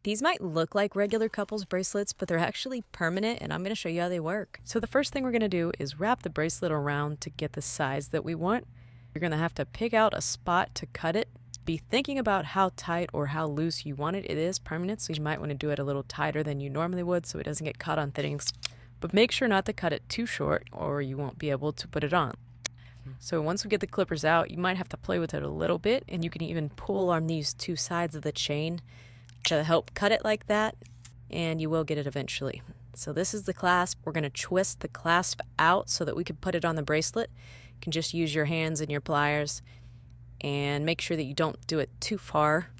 These might look like regular couples bracelets, but they're actually permanent, and I'm going to show you how they work. So the first thing we're going to do is wrap the bracelet around to get the size that we want. You're going to have to pick out a spot to cut it. Be thinking about how tight or how loose you want it. It is permanent, so you might want to do it a little tighter than you normally would so it doesn't get caught on things. But make sure not to cut it too short or you won't be able to put it on. So once we get the clippers out, you might have to play with it a little bit, and you can even pull on these two sides of the chain to help cut it like that, and you will get it eventually. So this is the clasp. We're going to twist the clasp out so that we can put it on the bracelet. You can just use your hands and your pliers and make sure that you don't do it too far,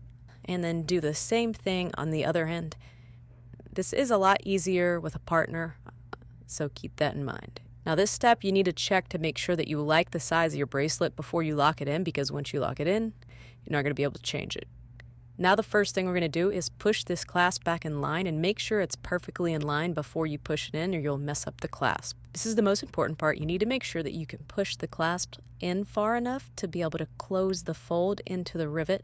and then do the same thing on the other end. This is a lot easier with a partner, so keep that in mind. Now this step you need to check to make sure that you like the size of your bracelet before you lock it in, because once you lock it in, you're not going to be able to change it. Now the first thing we're going to do is push this clasp back in line and make sure it's perfectly in line before you push it in, or you'll mess up the clasp. This is the most important part. You need to make sure that you can push the clasp in far enough to be able to close the fold into the rivet.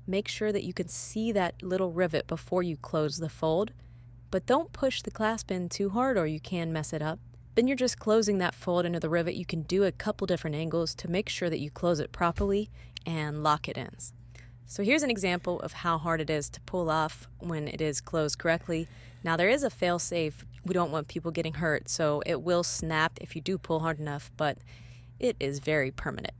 Make sure that you can see that little rivet before you close the fold, but don't push the clasp in too hard or you can mess it up. Then you're just closing that fold into the rivet. You can do a couple different angles to make sure that you close it properly and lock it in. So here's an example of how hard it is to pull off when it is closed correctly. Now there is a fail-safe. We don't want people getting hurt, so it will snap if you do pull hard enough, but it is very permanent.